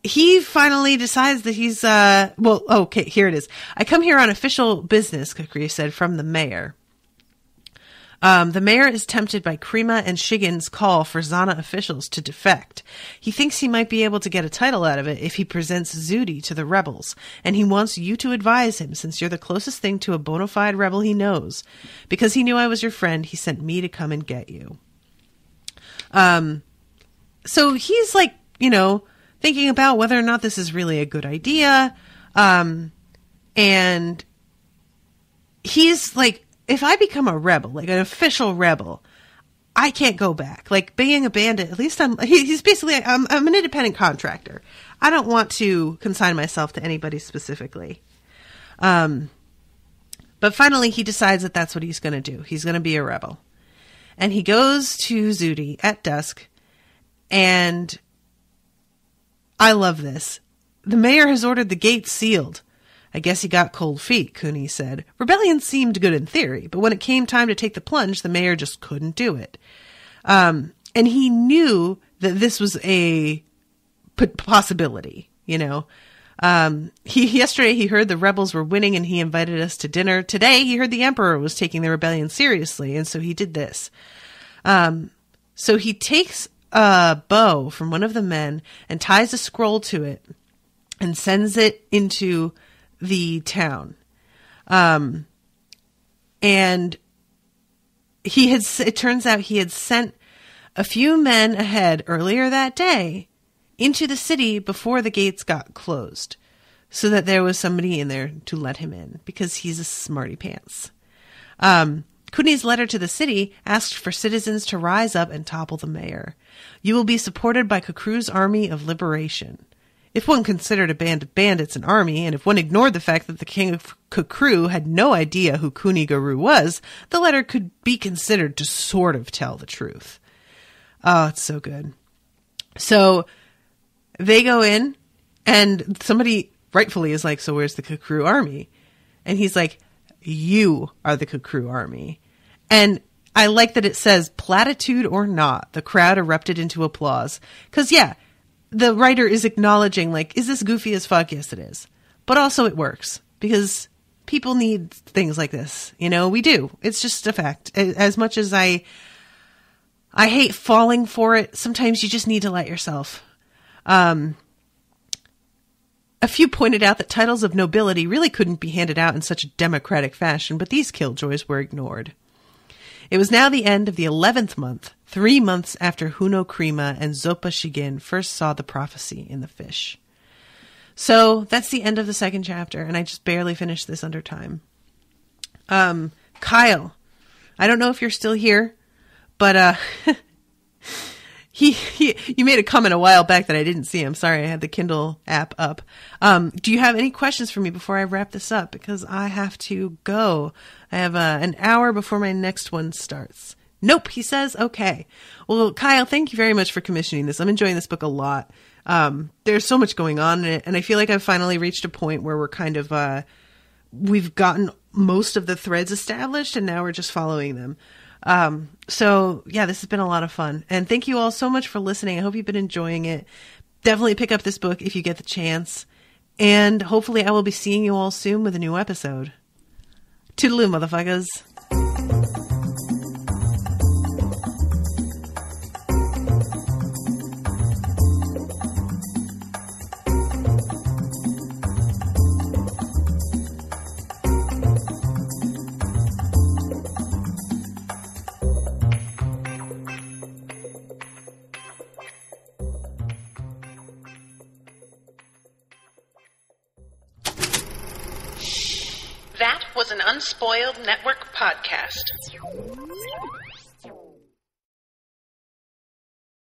he finally decides that he's, okay, here it is. I come here on official business, Kakri said, from the mayor. The mayor is tempted by Krima and Shigin's call for Zana officials to defect. He thinks he might be able to get a title out of it if he presents Zudi to the rebels, and he wants you to advise him since you're the closest thing to a bona fide rebel he knows. Because he knew I was your friend, he sent me to come and get you. So he's like, thinking about whether or not this is really a good idea. And he's like, if I become a rebel, like an official rebel, I can't go back. Like being a bandit, at least he's basically, I'm an independent contractor. I don't want to consign myself to anybody specifically. But finally he decides that that's what he's going to do. He's going to be a rebel. And he goes to Zudi at dusk, and I love this. The mayor has ordered the gates sealed. I guess he got cold feet, Kuni said. Rebellion seemed good in theory, but when it came time to take the plunge, the mayor just couldn't do it. And he knew that this was a possibility, Yesterday he heard the rebels were winning and he invited us to dinner. Today he heard the emperor was taking the rebellion seriously, and so he did this. So he takes a bow from one of the men and ties a scroll to it and sends it into the town. And it turns out he had sent a few men ahead earlier that day into the city before the gates got closed, so that there was somebody in there to let him in, because he's a smarty pants. Kuni's letter to the city asked for citizens to rise up and topple the mayor. You will be supported by Kakru's army of liberation. If one considered a band of bandits an army, and if one ignored the fact that the king of Kakru had no idea who Kuni-Garu was, the letter could be considered to sort of tell the truth. Oh, it's so good. So they go in, and somebody rightfully is like, so where's the Kakru army? And he's like, you are the Kakru army. And I like that it says, platitude or not, the crowd erupted into applause. Because, yeah, the writer is acknowledging, like, is this goofy as fuck? Yes, it is. But also it works, because people need things like this. We do. It's just a fact. As much as I hate falling for it, sometimes you just need to let yourself. A few pointed out that titles of nobility really couldn't be handed out in such a democratic fashion, but these killjoys were ignored. It was now the end of the 11th month, 3 months after Huno Krima and Zopa Shigin first saw the prophecy in the fish. So that's the end of the second chapter, and I just barely finished this under time. Kyle, I don't know if you're still here, but you made a comment a while back that I didn't see. I'm sorry, I had the Kindle app up. Do you have any questions for me before I wrap this up? Because I have to go. I have an hour before my next one starts. Nope, he says. Okay. Well, Kyle, thank you very much for commissioning this. I'm enjoying this book a lot. There's so much going on in it, and I feel like I've finally reached a point where we're kind of, we've gotten most of the threads established, and now we're just following them. So yeah, this has been a lot of fun, and thank you all so much for listening. I hope you've been enjoying it. Definitely pick up this book if you get the chance, and hopefully I will be seeing you all soon with a new episode. Toodaloo, motherfuckers. That was an Unspoiled Network podcast.